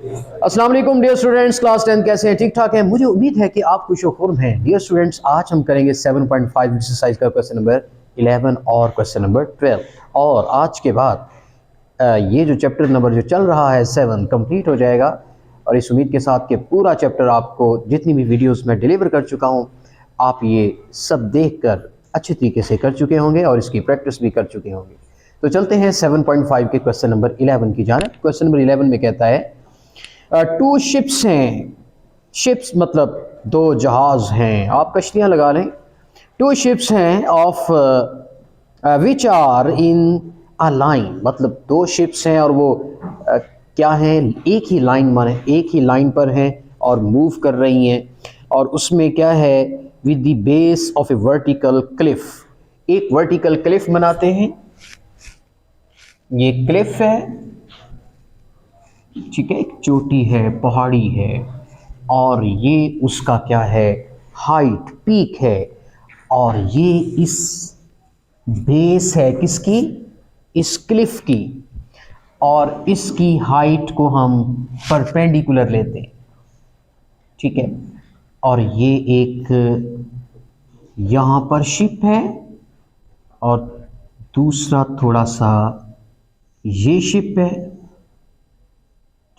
अस्सलाम वालेकुम dear students, class 10 कैसे हैं? ठीक ठाक हैं? मुझे उम्मीद है कि आप खुश-ओ-खुर्म हैं। डियर स्टूडेंट्स, आज हम करेंगे 7.5 एक्सरसाइज का क्वेश्चन नंबर 11 और क्वेश्चन नंबर 12 और आज के बाद ये जो चैप्टर नंबर जो चल रहा है 7 कंप्लीट हो जाएगा और इस उम्मीद के साथ कि पूरा चैप्टर आपको जितनी भी वीडियोस में डिलीवर कर चुका हूँ आप ये सब देखकर अच्छे तरीके से कर चुके होंगे और इसकी प्रैक्टिस भी कर चुके होंगे। तो चलते हैं 7.5 के क्वेश्चन नंबर 11 की जानिब। क्वेश्चन नंबर 11 में कहता है टू शिप्स हैं, शिप्स मतलब दो जहाज हैं, आप कश्तियां लगा लें। टू शिप्स हैं of which are in a line, मतलब दो शिप्स हैं और वो क्या हैं, एक ही लाइन माने एक ही लाइन पर हैं और मूव कर रही हैं और उसमें क्या है, with the base of A vertical Cliff, एक वर्टिकल क्लिफ बनाते हैं। ये क्लिफ है, ठीक है, एक चोटी है, पहाड़ी है और ये उसका क्या है, हाइट, पीक है और ये इस बेस है किसकी, इस क्लिफ की और इसकी हाइट को हम परपेंडिकुलर लेते हैं, ठीक है। और ये एक यहाँ पर शिप है और दूसरा थोड़ा सा ये शिप है,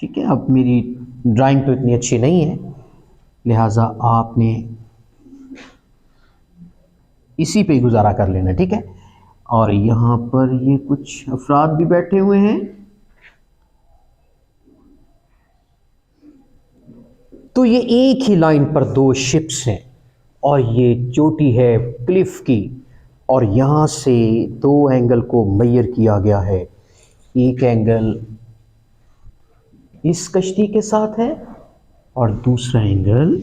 ठीक है। अब मेरी ड्राइंग तो इतनी अच्छी नहीं है लिहाजा आपने इसी पे गुजारा कर लेना, ठीक है। और यहाँ पर ये कुछ अफराद भी बैठे हुए हैं। तो ये एक ही लाइन पर दो शिप्स हैं और ये चोटी है क्लिफ की और यहाँ से दो एंगल को मेजर किया गया है। एक एंगल इस कश्ती के साथ है और दूसरा एंगल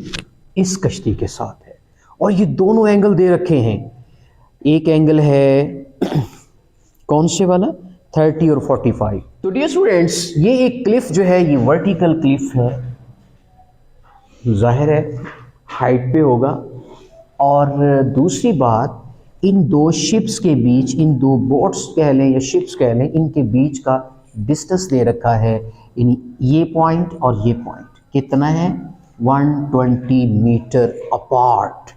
इस कश्ती के साथ है और ये दोनों एंगल दे रखे हैं। एक एंगल है कौन से वाला, 30 और 45। तो डियर स्टूडेंट्स, ये एक क्लिफ जो है ये वर्टिकल क्लिफ है, जाहिर है हाइट पे होगा। और दूसरी बात, इन दो शिप्स के बीच, इन दो बोट्स कह लें या शिप्स कह लें, इनके बीच का डिस्टेंस दे रखा है, ये पॉइंट और ये पॉइंट कितना है, 120 मीटर अपार्ट।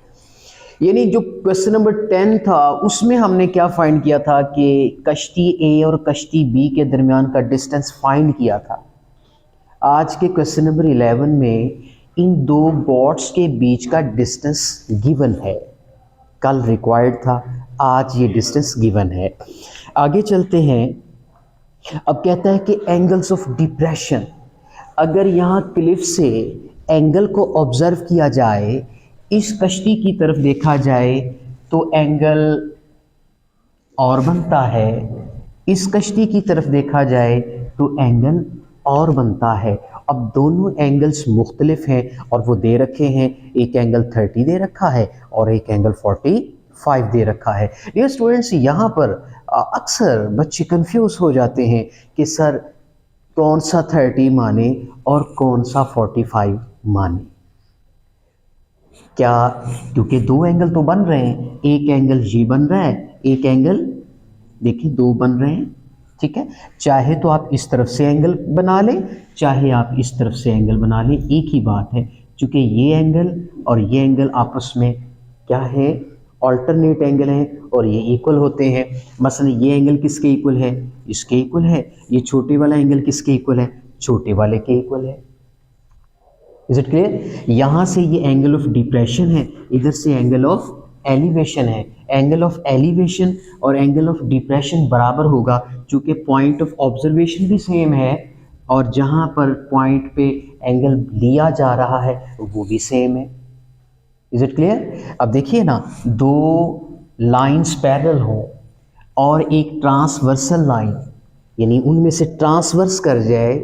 यानी जो क्वेश्चन नंबर 10 था उसमें हमने क्या फाइंड किया था कि कश्ती ए और कश्ती बी के दरमियान का डिस्टेंस फाइंड किया था। आज के क्वेश्चन नंबर 11 में इन दो बोट्स के बीच का डिस्टेंस गिवन है, कल रिक्वायर्ड था, आज ये डिस्टेंस गिवन है। आगे चलते हैं। अब कहता है कि एंगल्स ऑफ डिप्रेशन, अगर यहाँ क्लिफ से एंगल को ऑब्जर्व किया जाए, इस कश्ती की तरफ देखा जाए तो एंगल और बनता है, इस कश्ती की तरफ देखा जाए तो एंगल और बनता है। अब दोनों एंगल्स मुख्तलिफ हैं और वो दे रखे हैं, एक एंगल 30 दे रखा है और एक एंगल 45 दे रखा है। डियर स्टूडेंट्स, यहाँ पर अक्सर बच्चे कंफ्यूज हो जाते हैं कि सर कौन सा 30 माने और कौन सा 45 माने, क्या, क्योंकि दो एंगल तो बन रहे हैं, एक एंगल ये बन रहा है, एक एंगल देखिए दो बन रहे हैं, ठीक है। चाहे तो आप इस तरफ से एंगल बना लें, चाहे आप इस तरफ से एंगल बना लें, एक ही बात है, क्योंकि ये एंगल और ये एंगल आपस में क्या है, ऑल्टरनेट एंगल हैं और ये इक्वल होते हैं। मसलन ये एंगल किसके इक्वल है, इसके इक्वल है। ये छोटे वाला एंगल किसके इक्वल है, छोटे वाले के इक्वल है। Is it clear? यहाँ से ये एंगल ऑफ डिप्रेशन है, इधर से एंगल ऑफ एलिवेशन है। एंगल ऑफ एलिवेशन और एंगल ऑफ डिप्रेशन बराबर होगा क्योंकि पॉइंट ऑफ ऑब्जर्वेशन भी सेम है और जहाँ पर पॉइंट पे एंगल लिया जा रहा है वो भी सेम है। Is it clear? अब देखिए ना, दो लाइंस पैरेलल हो और एक ट्रांसवर्सल लाइन, यानी उनमें से ट्रांसवर्स कर जाए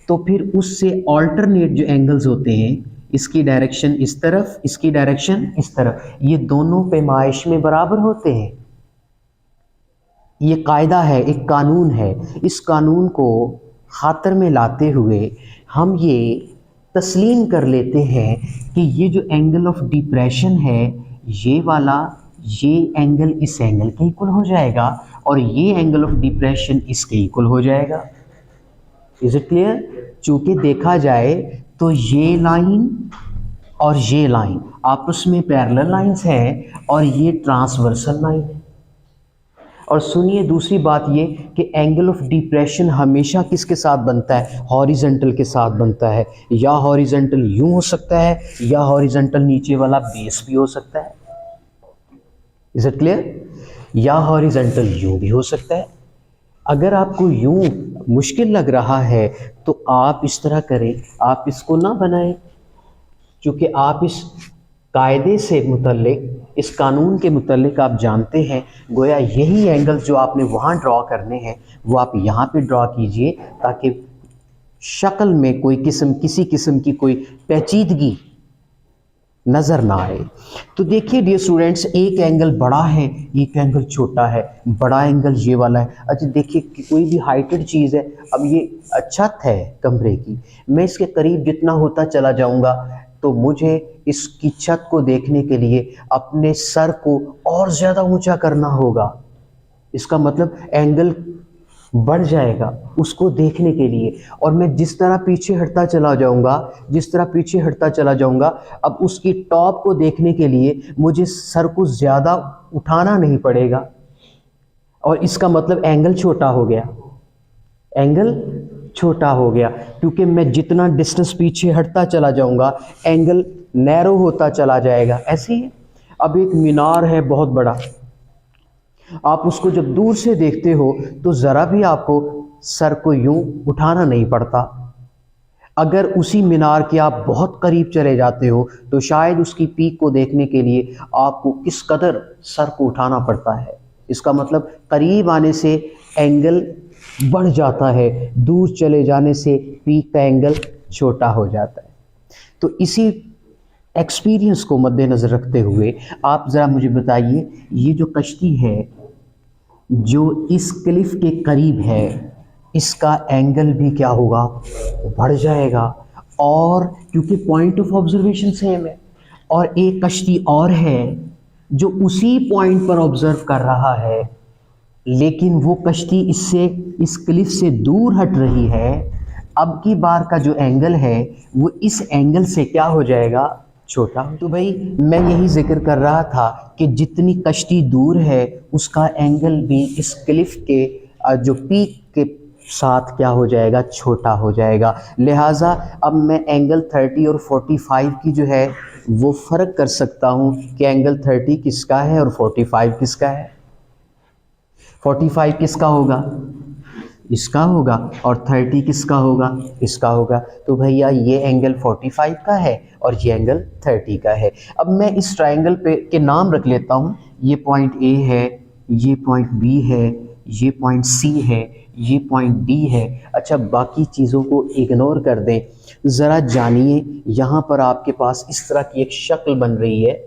तो फिर उससे ऑल्टरनेट जो एंगल्स होते हैं, इसकी डायरेक्शन इस तरफ, इसकी डायरेक्शन इस तरफ, ये दोनों पैमाइश में बराबर होते हैं। ये कायदा है, एक कानून है। इस कानून को खातर में लाते हुए हम ये तस्लीम कर लेते हैं कि ये जो एंगल ऑफ डिप्रेशन है, ये वाला, ये एंगल इस एंगल के इक्वल हो जाएगा और ये एंगल ऑफ डिप्रेशन इसके इक्वल हो जाएगा। Is it clear? चूंकि देखा जाए तो ये लाइन और ये लाइन आपस में पैरेलल लाइंस हैं और ये ट्रांसवर्सल लाइन है। और सुनिए दूसरी बात ये कि एंगल ऑफ डिप्रेशन हमेशा किसके साथ बनता है? हॉरिजॉन्टल के साथ बनता है। या हॉरिजॉन्टल यूं हो सकता है या हॉरिजॉन्टल नीचे वाला बेस भी हो सकता है। Is it clear? या हॉरिजॉन्टल यूं भी हो सकता है। अगर आपको यूं मुश्किल लग रहा है तो आप इस तरह करें, आप इसको ना बनाएं, क्योंकि आप इस कायदे से मुतल्लिक, इस कानून के मुतल्लिक आप जानते हैं, गोया यही एंगल जो आपने वहाँ ड्रॉ करने हैं वो आप यहाँ पे ड्रॉ कीजिए, ताकि शक्ल में कोई किसी किस्म की कोई पेचीदगी नज़र ना आए। तो देखिए डियर स्टूडेंट्स, एक एंगल बड़ा है, एक एंगल छोटा है। बड़ा एंगल ये वाला है। अच्छा देखिए कि कोई भी हाइटेड चीज़ है, अब ये छत है कमरे की, मैं इसके करीब जितना होता चला जाऊंगा तो मुझे इसकी छत को देखने के लिए अपने सर को और ज़्यादा ऊंचा करना होगा। इसका मतलब एंगल बढ़ जाएगा उसको देखने के लिए। और मैं जिस तरह पीछे हटता चला जाऊंगा, जिस तरह पीछे हटता चला जाऊंगा, अब उसकी टॉप को देखने के लिए मुझे सर को ज़्यादा उठाना नहीं पड़ेगा। और इसका मतलब एंगल छोटा हो गया, एंगल छोटा हो गया, क्योंकि मैं जितना डिस्टेंस पीछे हटता चला जाऊंगा एंगल नैरो होता चला जाएगा। ऐसे ही अब एक मीनार है बहुत बड़ा, आप उसको जब दूर से देखते हो तो ज़रा भी आपको सर को यूं उठाना नहीं पड़ता। अगर उसी मीनार के आप बहुत करीब चले जाते हो तो शायद उसकी पीक को देखने के लिए आपको किस कदर सर को उठाना पड़ता है। इसका मतलब करीब आने से एंगल बढ़ जाता है, दूर चले जाने से पीक का एंगल छोटा हो जाता है। तो इसी एक्सपीरियंस को मद्देनज़र रखते हुए आप ज़रा मुझे बताइए, ये जो कश्ती है जो इस क्लिफ के करीब है, इसका एंगल भी क्या होगा? बढ़ जाएगा। और क्योंकि पॉइंट ऑफ ऑब्जर्वेशन सेम है, और एक कश्ती और है जो उसी पॉइंट पर ऑब्जर्व कर रहा है, लेकिन वो कश्ती इससे, इस क्लिफ से दूर हट रही है। अब की बार का जो एंगल है वो इस एंगल से क्या हो जाएगा? छोटा। तो भाई मैं यही जिक्र कर रहा था कि जितनी कश्ती दूर है उसका एंगल भी इस क्लिफ के जो पीक के साथ क्या हो जाएगा? छोटा हो जाएगा। लिहाजा अब मैं एंगल 30 और 45 की जो है वो फ़र्क कर सकता हूँ कि एंगल 30 किसका है और 45 किसका है। 45 किसका होगा? इसका होगा। और 30 किसका होगा? इसका होगा। तो भैया ये एंगल 45 का है और ये एंगल 30 का है। अब मैं इस ट्रायंगल पे के नाम रख लेता हूँ। ये पॉइंट ए है, ये पॉइंट बी है, ये पॉइंट सी है, ये पॉइंट डी है। अच्छा बाकी चीज़ों को इग्नोर कर दें। ज़रा जानिए, यहाँ पर आपके पास इस तरह की एक शक्ल बन रही है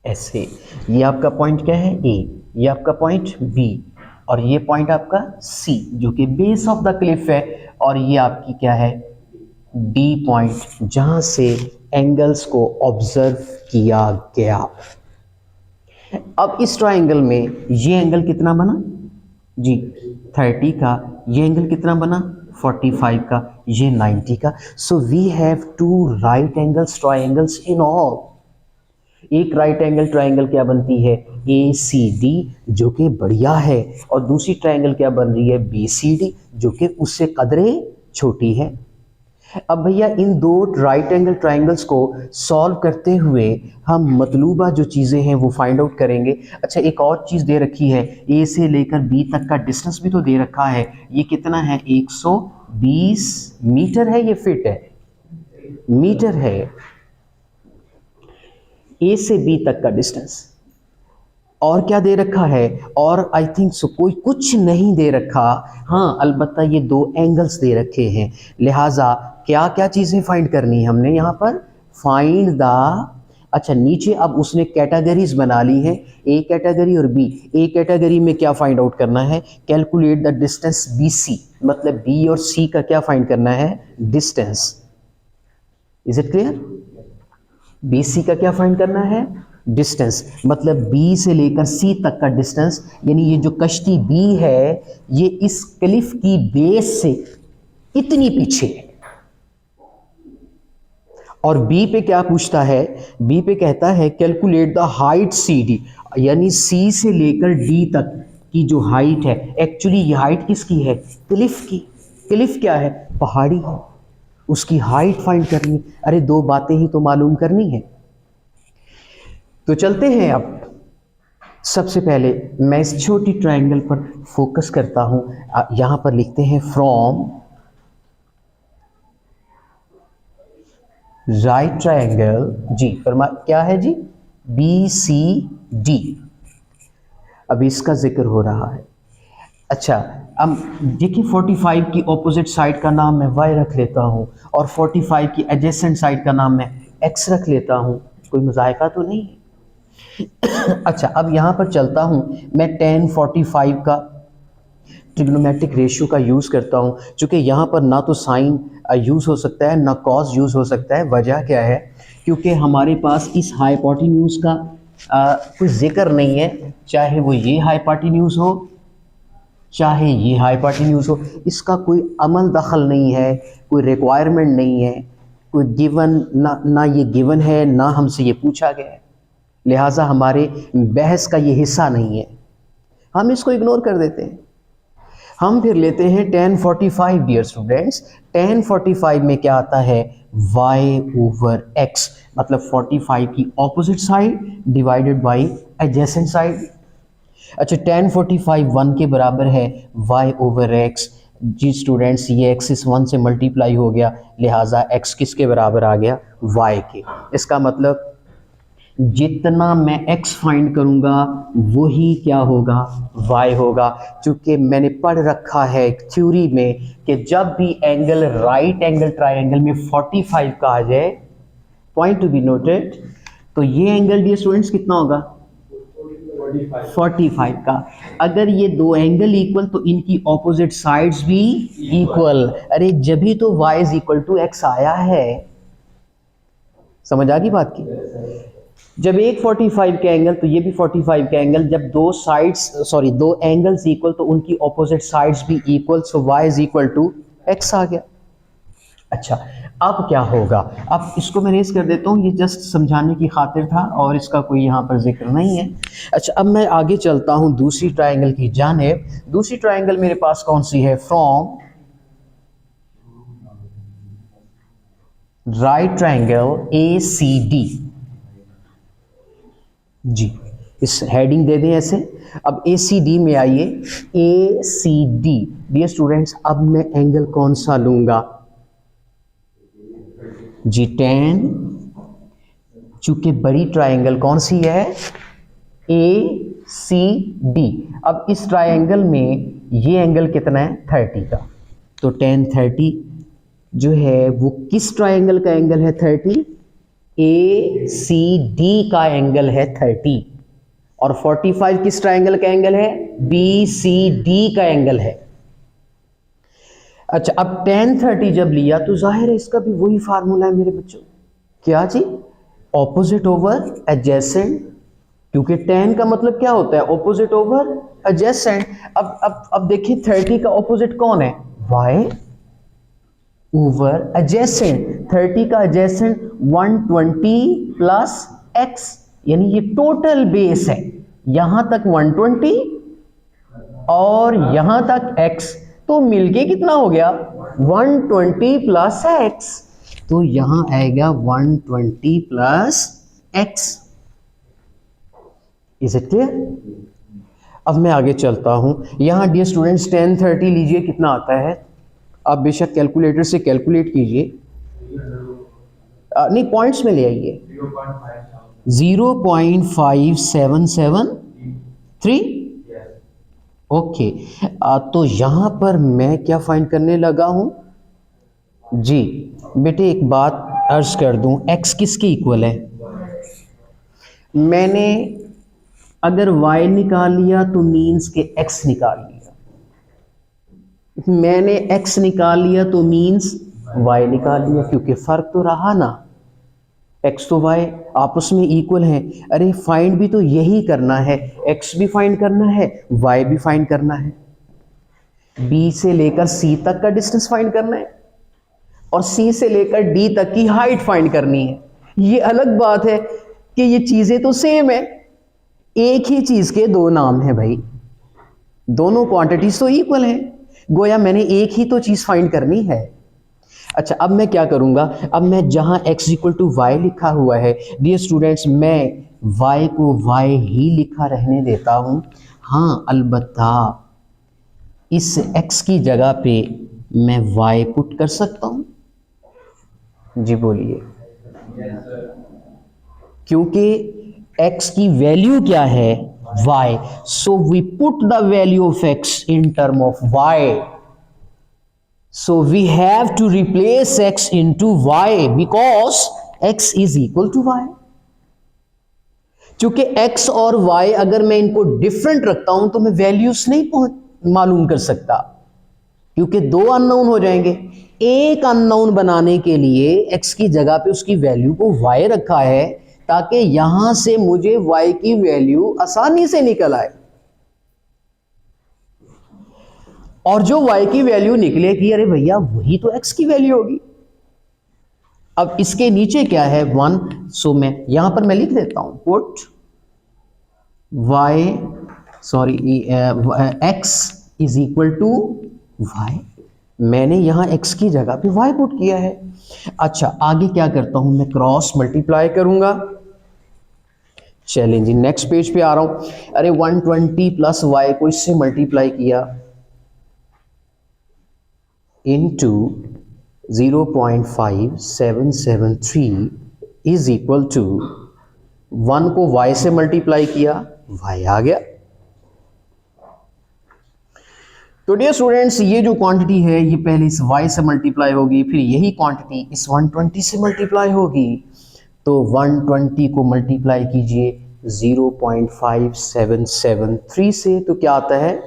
ऐसे। ये आपका पॉइंट क्या है? ए। ये आपका पॉइंट बी और ये पॉइंट आपका सी जो कि बेस ऑफ द क्लिफ है। और ये आपकी क्या है? डी पॉइंट, जहां से एंगल्स को ऑब्जर्व किया गया। अब इस ट्रायंगल में ये एंगल कितना बना जी? 30 का। ये एंगल कितना बना? 45 का। ये 90 का। So we have two right angles triangles in all. एक राइट एंगल ट्रायंगल क्या बनती है? ACD जो कि बढ़िया है। और दूसरी ट्रायंगल क्या बन रही है? BCD जो कि उससे कदरे छोटी है। अब भैया इन दो राइट एंगल ट्रायंगल्स को सॉल्व करते हुए हम मतलूबा जो चीज़ें हैं वो फाइंड आउट करेंगे। अच्छा एक और चीज़ दे रखी है, A से लेकर B तक का डिस्टेंस भी तो दे रखा है। ये कितना है? 120 मीटर है। ये फिट है, मीटर है। A से B तक का डिस्टेंस। और क्या दे रखा है? और आई थिंक सो कोई कुछ नहीं दे रखा। हाँ अलबत्ता ये दो एंगल्स दे रखे हैं। लिहाजा क्या क्या चीज़ें फाइंड करनी है हमने यहाँ पर? फाइंड द, अच्छा नीचे अब उसने कैटेगरीज बना ली हैं, ए कैटेगरी और बी। ए कैटेगरी में क्या फाइंड आउट करना है? कैलकुलेट द डिस्टेंस BC, मतलब B और C का क्या फाइंड करना है? Distance. Is it clear? BC का क्या फाइंड करना है? डिस्टेंस मतलब बी से लेकर सी तक का डिस्टेंस, यानी ये जो कश्ती बी है ये इस क्लिफ की बेस से इतनी पीछे है। और बी पे क्या पूछता है, बी पे कहता है calculate the height C D, यानी सी से लेकर डी तक की जो हाइट है, एक्चुअली ये हाइट किसकी है, क्लिफ की। क्लिफ क्या है, पहाड़ी है, उसकी हाइट फाइंड करनी। अरे दो बातें ही तो मालूम करनी है। तो चलते हैं अब, सबसे पहले मैं इस छोटी ट्रायंगल पर फोकस करता हूं। यहां पर लिखते हैं फ्रॉम राइट ट्रायंगल जी, फरमा क्या है जी, बी सी डी। अभी इसका जिक्र हो रहा है। अच्छा, अब देखिए 45 की ऑपोजिट साइड का नाम मैं y रख लेता हूं और 45 की एडजेसेंट साइड का नाम मैं x रख लेता हूं, कोई मुज़ायका तो नहीं है। अच्छा, अब यहाँ पर चलता हूँ मैं tan 45 का ट्रिग्नोमेट्रिक रेशियो का यूज़ करता हूँ, चूँकि यहाँ पर ना तो साइन यूज़ हो सकता है ना कॉस यूज़ हो सकता है। वजह क्या है, क्योंकि हमारे पास इस हाइपोटेन्यूज़ का कोई जिक्र नहीं है, चाहे वो ये हाइपोटेन्यूज़ हो चाहे ये हाइपोटेन्यूज़ हो, इसका कोई अमल दखल नहीं है, कोई रिक्वायरमेंट नहीं है, कोई गिवन ना ये गिवन है ना हमसे ये पूछा गया है, लिहाजा हमारे बहस का ये हिस्सा नहीं है, हम इसको इग्नोर कर देते हैं। हम फिर लेते हैं tan 45 डियर स्टूडेंट्स। tan 45 में क्या आता है, y ओवर x, मतलब 45 की opposite side divided by adjacent side. अच्छा, tan 45 1 के बराबर है y ओवर x। जी स्टूडेंट्स, ये x इस 1 से मल्टीप्लाई हो गया, लिहाजा x किसके बराबर आ गया, y के। इसका मतलब जितना मैं x फाइंड करूंगा वही क्या होगा, y होगा। चूंकि मैंने पढ़ रखा है थ्योरी में कि जब भी एंगल राइट एंगल ट्रायंगल में 45 का आ जाए, पॉइंट टू बी नोटेड, तो ये एंगल डियर स्टूडेंट्स कितना होगा, 45 का। अगर ये दो एंगल इक्वल तो इनकी ऑपोजिट साइड्स भी इक्वल। अरे जभी तो y is equal to x आया है, समझ आ गई बात की। जब एक 45 का एंगल तो ये भी 45 का एंगल, जब दो साइड्स दो एंगल्स इक्वल तो उनकी ऑपोजिट साइड्स भी equal, so y is equal to x आ गया। अच्छा, अब क्या होगा, अब इसको मैं रेस कर देता हूँ, ये जस्ट समझाने की खातिर था और इसका कोई यहाँ पर जिक्र नहीं है। अच्छा, अब मैं आगे चलता हूँ दूसरी ट्रायंगल की जानिब। दूसरी ट्रायंगल मेरे पास कौन सी है, from right triangle A C D जी, इस हेडिंग दे दें ऐसे। अब ए सी डी में आइए, ए सी डी डियर स्टूडेंट्स, अब मैं एंगल कौन सा लूंगा जी, tan, चूंकि बड़ी ट्रायंगल कौन सी है, ए सी डी। अब इस ट्रायंगल में ये एंगल कितना है, 30 का, तो tan 30 जो है वो किस ट्रायंगल का एंगल है, 30, ए सी डी का एंगल है 30, और 45 किस ट्रायंगल का एंगल है, बी सी डी का एंगल है। अच्छा, अब tan 30 जब लिया तो जाहिर है इसका भी वही फार्मूला है मेरे बच्चों, क्या जी, ऑपोजिट ओवर एडजेसेंट, क्योंकि tan का मतलब क्या होता है, ऑपोजिट ओवर एडजेसेंट। अब देखिए 30 का ऑपोजिट कौन है, y ओवर एडजेसेंट। 30 का एडजेसेंट 120 प्लस x, यानी ये टोटल बेस है, यहां तक 120 और यहां तक x, तो मिलके कितना हो गया, 120 प्लस x, तो यहां आएगा 120 plus x। Is it clear. अब मैं आगे चलता हूं, यहां डियर स्टूडेंट्स tan 30 लीजिए, कितना आता है, आप बेशक कैलकुलेटर से कैलकुलेट कीजिए, नहीं पॉइंट्स में ले आइए, 0.5773। ओके, तो यहां पर मैं क्या फाइंड करने लगा हूं जी, बेटे एक बात अर्ज कर दूं, x किसके इक्वल है, मैंने अगर y निकाल लिया तो मीन्स के x निकाल लिया, मैंने x निकाल लिया तो मीन्स y निकाल लिया, क्योंकि फर्क तो रहा ना, x तो y आपस में इक्वल है। अरे फाइंड भी तो यही करना है, x भी फाइंड करना है, y भी फाइंड करना है। b से लेकर c तक का डिस्टेंस फाइंड करना है और c से लेकर d तक की हाइट फाइंड करनी है। ये अलग बात है कि ये चीजें तो सेम है, एक ही चीज के दो नाम है भाई, दोनों क्वांटिटीज तो इक्वल हैं, गोया मैंने एक ही तो चीज फाइंड करनी है। अच्छा, अब मैं क्या करूंगा, अब मैं जहां x इक्वल टू वाई लिखा हुआ है, डियर स्टूडेंट्स, मैं y को y ही लिखा रहने देता हूं। हाँ, अलबत्ता इस x की जगह पे मैं y पुट कर सकता हूं। जी बोलिए। क्योंकि x की वैल्यू क्या है, y, so we put the value of x in term of y, so we have to replace x into y because x is equal to y। क्योंकि x और y अगर मैं इनको डिफरेंट रखता हूं तो मैं वैल्यूज नहीं मालूम कर सकता, क्योंकि दो अननोन हो जाएंगे। एक अननोन बनाने के लिए x की जगह पे उसकी वैल्यू को y रखा है ताकि यहां से मुझे y की वैल्यू आसानी से निकल आए, और जो y की वैल्यू निकलेगी, अरे भैया वही तो x की वैल्यू होगी। अब इसके नीचे क्या है, 1, सो मैं यहां पर मैं लिख देता हूं put x is equal to y। मैंने यहां x की जगह पे y पुट किया है। अच्छा, आगे क्या करता हूं, मैं क्रॉस मल्टीप्लाई करूंगा। चलें जी, नेक्स्ट पेज पे आ रहा हूं। अरे 120 प्लस y को इससे मल्टीप्लाई किया इनटू 0.5773 इज इक्वल टू 1 को y से मल्टीप्लाई किया, y आ गया। तो डियर स्टूडेंट्स, ये जो क्वांटिटी है ये पहले इस y से मल्टीप्लाई होगी, फिर यही क्वांटिटी इस 120 से मल्टीप्लाई होगी। तो 120 को मल्टीप्लाई कीजिए 0.5773 से, तो क्या आता है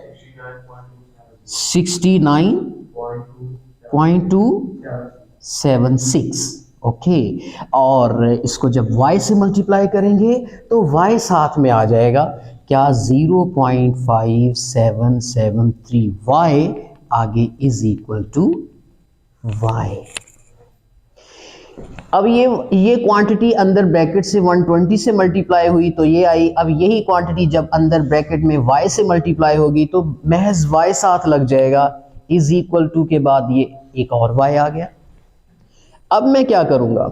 69.276। ओके, और इसको जब y से मल्टीप्लाई करेंगे तो y साथ में आ जाएगा, क्या 0.5773y आगे इज इक्वल टू y। अब ये क्वांटिटी अंदर ब्रैकेट से 120 से मल्टीप्लाई हुई तो ये आई। अब यही क्वांटिटी जब अंदर ब्रैकेट में y से मल्टीप्लाई होगी तो महज y साथ लग जाएगा, इज इक्वल टू के बाद ये एक और y आ गया। अब मैं क्या करूंगा,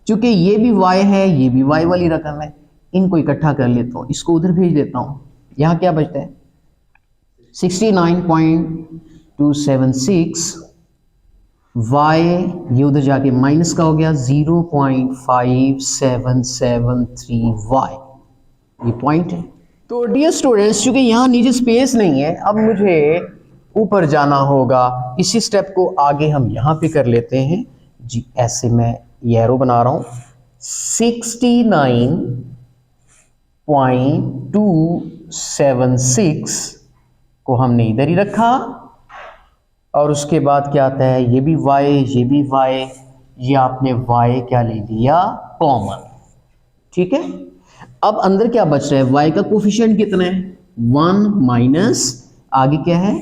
क्योंकि ये भी y है ये भी y वाली रकम है, इनको इकट्ठा कर लेता हूं, इसको उधर भेज देता हूं। यहां क्या बचता है 69.276, y ये उधर जाके माइनस का हो गया 0.5773y, ये पॉइंट है। तो डियर स्टूडेंट्स, चूंकि यहां नीचे स्पेस नहीं है, अब मुझे ऊपर जाना होगा। इसी स्टेप को आगे हम यहां पे कर लेते हैं जी। ऐसे मैं ये एरो बना रहा हूं, 69.276 को हमने इधर ही रखा, और उसके बाद क्या आता है, ये भी y ये भी y, ये आपने y क्या ले लिया कॉमन, ठीक है। अब अंदर क्या बच रहा है, y का कोफिशिएंट कितना है 1 माइनस आगे क्या है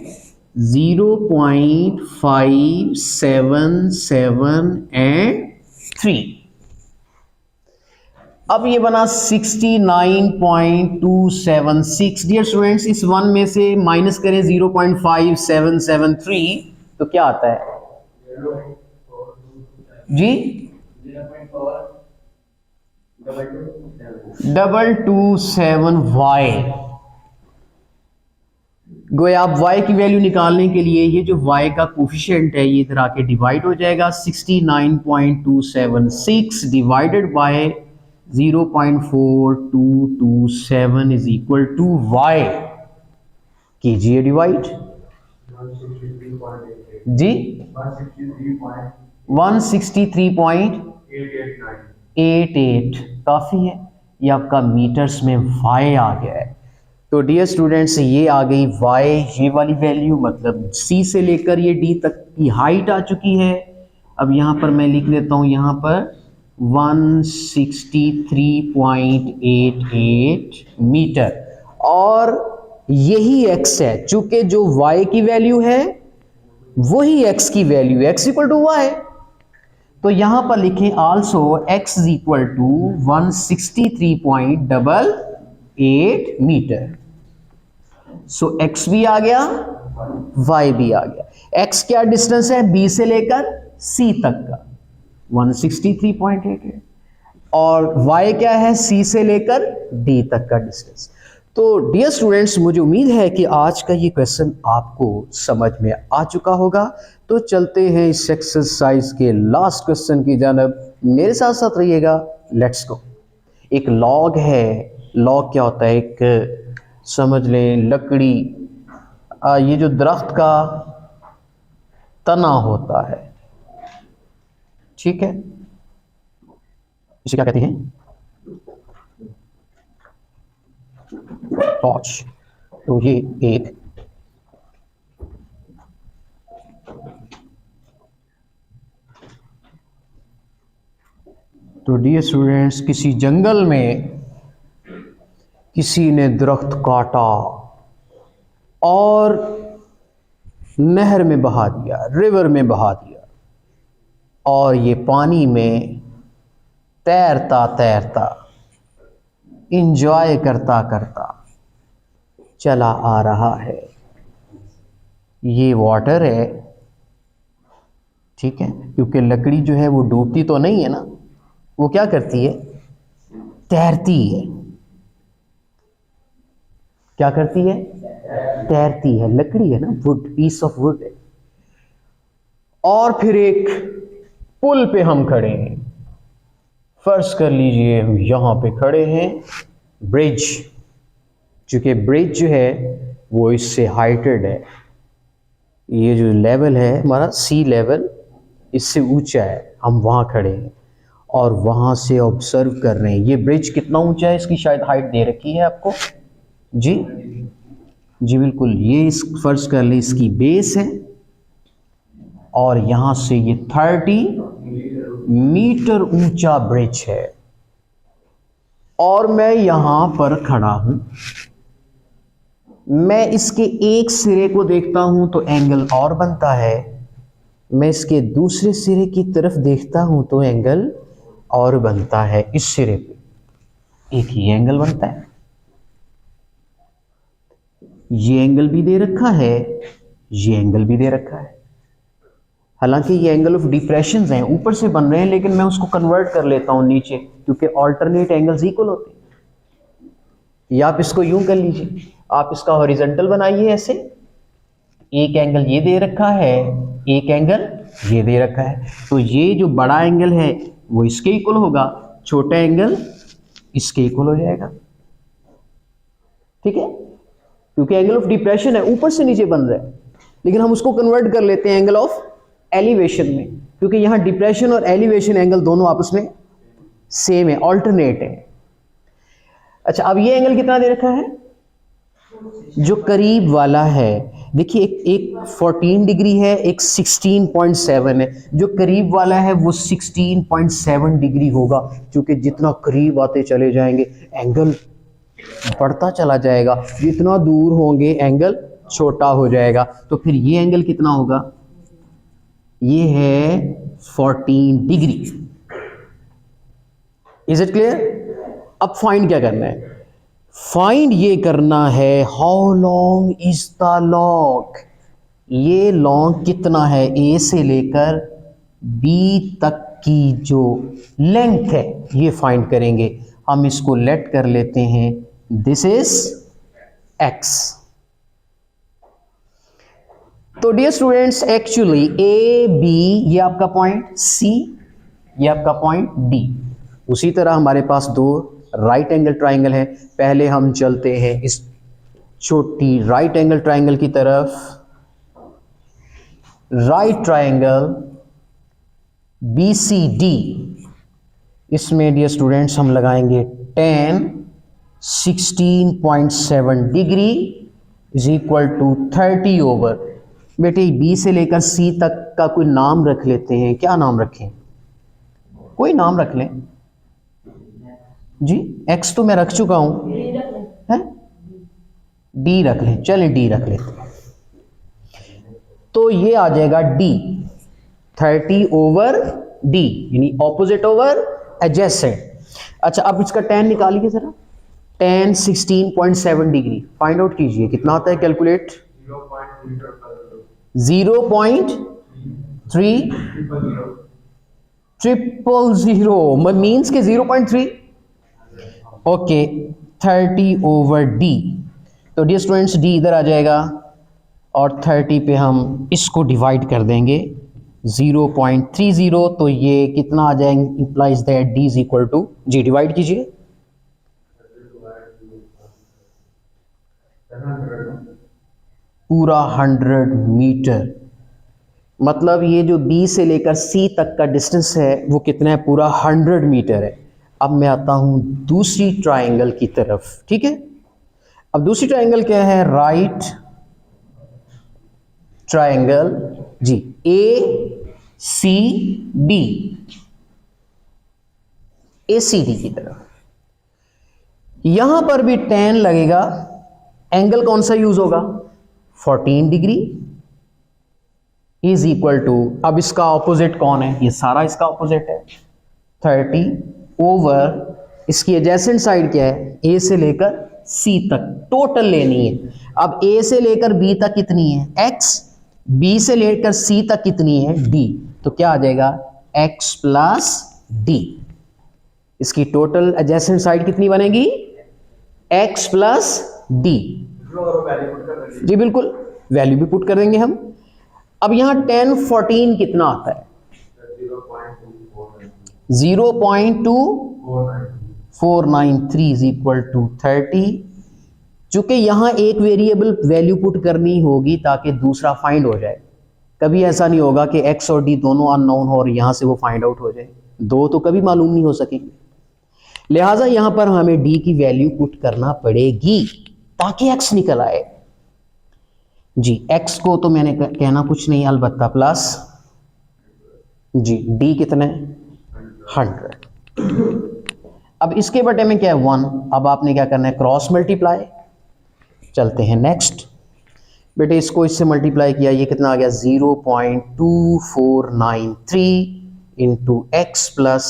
0.577 एंड 3। अब ये बना 69.276। डियर स्टूडेंट्स, इस 1 में से माइनस करें 0.5773 तो क्या आता है जी 227y। गोया आप y की वैल्यू निकालने के लिए ये जो y का कोफिशिएंट है ये इधर आके डिवाइड हो जाएगा, 69.276 divided by 0.4227 is equal to y। कीजिए डिवाइड जी 163.888 काफी है, ये आपका मीटर्स में y आ गया है। तो डियर स्टूडेंट्स, ये आ गई y, ये वाली वैल्यू, मतलब c से लेकर ये d तक की हाइट आ चुकी है। अब यहां पर मैं लिख लेता हूं, यहां पर 163.88 मीटर। और यही x है, चूंकि जो y की वैल्यू है वही x की value, x equal to y. तो यहां पर लिखें also x is equal to 163.88 metre. So x भी आ गया, y भी आ गया। x क्या डिस्टेंस है b से लेकर c तक का 163.88, और y क्या है c से लेकर d तक का डिस्टेंस। तो डियर स्टूडेंट्स, मुझे उम्मीद है कि आज का ये क्वेश्चन आपको समझ में आ चुका होगा। तो चलते हैं इस एक्सरसाइज के लास्ट क्वेश्चन की जानब, मेरे साथ साथ रहिएगा। Let's go. एक लॉग है। लॉग क्या होता है? एक समझ लें लकड़ी, ये जो दरख्त का तना होता है, ठीक है, इसे क्या कहते हैं? टॉर्च। तो ये एक तो डियर स्टूडेंट्स, किसी जंगल में किसी ने दरख्त काटा और नहर में बहा दिया, रिवर में बहा दिया, और ये पानी में तैरता तैरता, इंजॉय करता करता चला आ रहा है। ये वाटर है, ठीक है, क्योंकि लकड़ी जो है वो डूबती तो नहीं है ना, वो क्या करती है? तैरती है। क्या करती है? तैरती है। लकड़ी है ना, वुड, पीस ऑफ वुड है। और फिर एक पुल पे हम खड़े हैं। फर्ज कर लीजिए हम यहां पे खड़े हैं, ब्रिज, चूंकि ब्रिज जो है वो इससे हाइटेड है। ये जो लेवल है हमारा सी लेवल, इससे ऊंचा है। हम वहां खड़े हैं और वहां से ऑब्जर्व कर रहे हैं। ये ब्रिज कितना ऊंचा है? इसकी शायद हाइट दे रखी है आपको। जी जी बिल्कुल। ये इस फर्ज कर लें इसकी बेस है, और यहां से ये 30 मीटर ऊंचा ब्रिज है, और मैं यहां पर खड़ा हूं। मैं इसके एक सिरे को देखता हूं तो एंगल और बनता है, मैं इसके दूसरे सिरे की तरफ देखता हूं तो एंगल और बनता है। इस सिरे पे एक ही एंगल बनता है। ये एंगल भी दे रखा है, ये एंगल भी दे रखा है। हालांकि ये एंगल ऑफ डिप्रेशन हैं, ऊपर से बन रहे हैं, लेकिन मैं उसको कन्वर्ट कर लेता हूं नीचे, क्योंकि ऑल्टरनेट एंगल्स इक्वल होते हैं। या आप इसको यूं कर लीजिए, आप इसका हॉरिजॉन्टल बनाइए ऐसे, एक एंगल ये दे रखा है, एक एंगल ये दे रखा है। तो ये जो बड़ा एंगल है वो इसके इक्वल होगा, छोटा एंगल इसके इक्वल हो जाएगा, ठीक है, क्योंकि एंगल ऑफ डिप्रेशन है, ऊपर से नीचे बन रहा है, लेकिन हम उसको कन्वर्ट कर लेते हैं एंगल ऑफ एलिवेशन में, क्योंकि यहां डिप्रेशन और एलिवेशन एंगल दोनों आपस में सेम है, ऑल्टरनेट है। अच्छा, अब ये एंगल कितना दे रखा है? जो करीब वाला है, देखिए एक 14 डिग्री है, एक 16.7 है। जो करीब वाला है वो 16.7 डिग्री होगा, क्योंकि जितना करीब आते चले जाएंगे एंगल बढ़ता चला जाएगा, जितना दूर होंगे एंगल छोटा हो जाएगा। तो फिर ये एंगल कितना होगा? ये है 14 डिग्री। Is it clear? अब फाइंड क्या करना है? फाइंड ये करना है how long is the log. ये लॉन्ग कितना है? ए से लेकर बी तक की जो लेंथ है ये फाइंड करेंगे। हम इसको लेट कर लेते हैं, दिस इज एक्स। तो dear students, actually A B ये आपका पॉइंट, सी ये आपका पॉइंट डी। उसी तरह हमारे पास दो राइट एंगल ट्राइंगल है। पहले हम चलते हैं इस छोटी राइट एंगल ट्राइंगल की तरफ। राइट ट्राइंगल BCD, इसमें डियर स्टूडेंट्स हम लगाएंगे 10 16.7 degree is equal to 30 over. बेटे बी से लेकर सी तक का कोई नाम रख लेते हैं। क्या नाम रखें? कोई नाम रख लें जी, x तो मैं रख चुका हूं है, d रख लें, चलें d रख लेते हैं। तो ये आ जाएगा d 30 ओवर d, यानी ऑपोजिट ओवर एडजेसेंट। अच्छा अब इसका tan निकालिए जरा, tan 16.7 डिग्री फाइंड आउट कीजिए, कितना आता है कैलकुलेट? 0.3000 मीन्स के 0.3, ओके 30 ओवर d। तो डियर स्टूडेंट्स d इधर आ जाएगा और 30 पे हम इसको डिवाइड कर देंगे 0.30, तो ये कितना आ जाएगा? Implies that d is equal to, जी डिवाइड कीजिए, पूरा 100 मीटर। मतलब ये जो B से लेकर C तक का डिस्टेंस है वो कितना है? पूरा 100 मीटर है। अब मैं आता हूं दूसरी ट्रायंगल की तरफ, ठीक है। अब दूसरी ट्रायंगल क्या है? राइट ट्रायंगल जी, ACD, ACD की तरफ। यहां पर भी tan लगेगा, एंगल कौन सा यूज होगा? 14 डिग्री इज इक्वल टू, अब इसका ऑपोजिट कौन है? ये सारा इसका ऑपोजिट है, 30 ओवर इसकी एडजेसेंट साइड क्या है? A से लेकर C तक टोटल लेनी है। अब A से लेकर B तक कितनी है? X, B से लेकर C तक कितनी है? D। तो क्या आ जाएगा? X plus D। इसकी टोटल एडजेसेंट साइड कितनी बनेगी? X plus D। जी बिल्कुल, वैल्यू भी पुट कर देंगे हम। अब यहां 10 14 कितना आता है? 0.2493 इज इक्वल टू 30। चूंकि यहां एक वेरिएबल वैल्यू पुट करनी होगी ताकि दूसरा फाइंड हो जाए। कभी ऐसा नहीं होगा कि x और d दोनों अननोन हो और यहां से वो फाइंड आउट हो जाए, दो तो कभी मालूम नहीं हो सकेंगे। लिहाजा यहां पर हमें d की वैल्यू पुट करना पड़ेगी ताकि x निकल आए जी। x को तो मैंने कहना कुछ नहीं, अलबत्ता प्लस जी, d कितने? 100। अब इसके बटे में क्या है? 1। अब आपने क्या करना है? Cross multiply. चलते हैं नेक्स्ट। बेटे इसको इससे मल्टीप्लाई किया, ये कितना आ गया? 0.2493 into x plus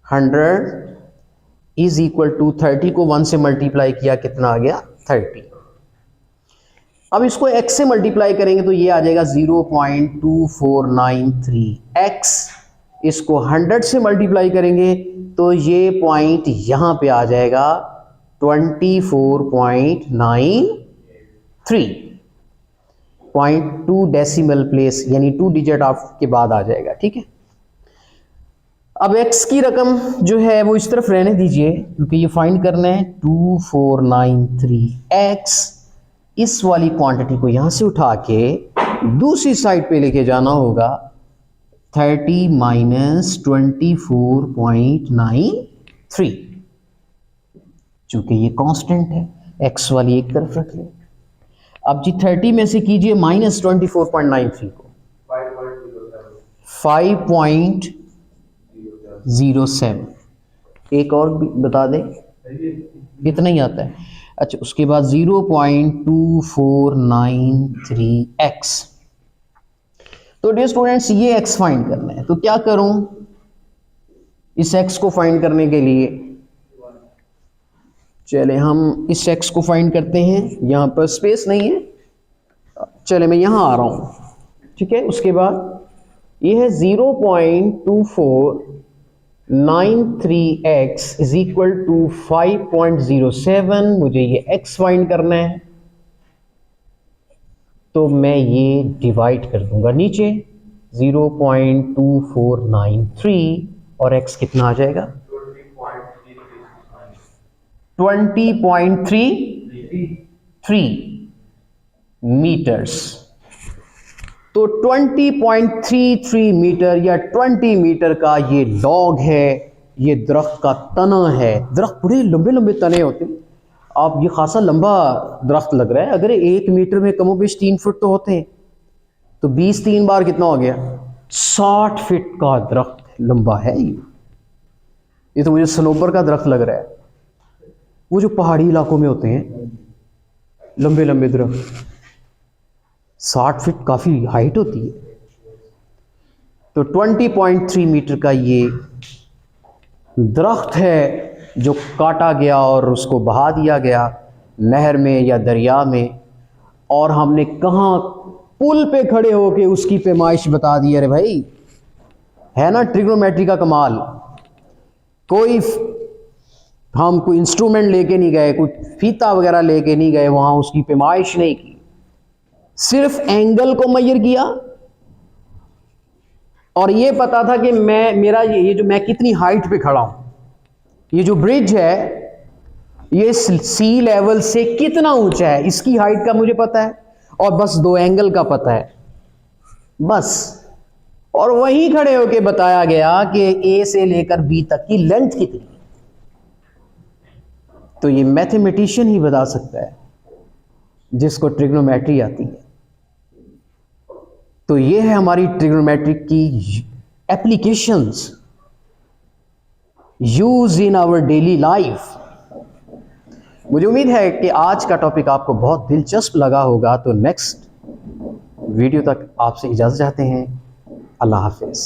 100 is equal to 30 को 1 से मल्टीप्लाई किया, कितना आ गया? 30। अब इसको x से मल्टीप्लाई करेंगे तो ये आ जाएगा 0.2493x। इसको 100 से मल्टीप्लाई करेंगे तो ये पॉइंट यहां पे आ जाएगा 24.93, 0.2 डेसिमल प्लेस यानी 2 डिजिट ऑफ के बाद आ जाएगा, ठीक है। अब x की रकम जो है वो इस तरफ रहने दीजिए क्योंकि ये फाइंड करना है 2493x। इस वाली क्वांटिटी को यहां से उठा के दूसरी साइड पे लेके जाना होगा 30 माइनस 24.93, चूंकि ये कांस्टेंट है x वाली एक तरफ रख ले। अब जी 30 में से कीजिए माइनस 24.93 को 5.07, एक और बता दें कितना ही आता है। अच्छा उसके बाद 0.2493x। तो डियर स्टूडेंट्स ये x फाइंड करना है, तो क्या करूं इस x को फाइंड करने के लिए? चले हम इस x को फाइंड करते हैं। यहां पर स्पेस नहीं है, चले मैं यहां आ रहा हूं, ठीक है। उसके बाद ये है 0.2493x इज इक्वल टू 5.07। मुझे ये x फाइंड करना है तो मैं ये डिवाइड कर दूंगा नीचे 0.2493 और x कितना आ जाएगा? 20.33 मीटर्स। तो 20.33 मीटर या 20 मीटर का ये लॉग है, ये दरख्त का तना है। दरख्त बड़े लंबे लंबे तने होते हैं। आप ये खासा लंबा दरख्त लग रहा है, अगर 1 मीटर में कमोबेश 3 फुट तो होते हैं, तो 20 3 बार कितना हो गया? 60 फीट का दरख्त है। लंबा है ये तो मुझे सनोबर का दरख्त लग रहा है, वो जो पहाड़ी इलाकों में होते हैं लंबे लंबे दरख्त, 60 फीट काफ़ी हाइट होती है। तो 20.3 मीटर का ये दरख्त है जो काटा गया और उसको बहा दिया गया नहर में या दरिया में, और हमने कहाँ पुल पे खड़े होके उसकी पैमाइश बता दी। अरे भाई, है ना ट्रिग्नोमेट्री का कमाल। हम कोई इंस्ट्रूमेंट लेके नहीं गए, कोई फीता वगैरह लेके नहीं गए, वहां उसकी पैमाइश नहीं की, सिर्फ एंगल को मेजर किया और ये पता था कि मैं कितनी हाइट पे खड़ा हूं। ये जो ब्रिज है ये सी लेवल से कितना ऊंचा है, इसकी हाइट का मुझे पता है, और बस 2 एंगल का पता है बस। और वहीं खड़े होके बताया गया कि ए से लेकर बी तक की लेंथ कितनी। तो ये मैथमेटिशियन ही बता सकता है जिसको ट्रिग्नोमेट्री आती है। तो ये है हमारी ट्रिग्नोमेट्रिक की applications, use in our daily life. मुझे उम्मीद है कि आज का टॉपिक आपको बहुत दिलचस्प लगा होगा। तो नेक्स्ट वीडियो तक आपसे इजाज़त चाहते हैं। अल्लाह हाफिज़।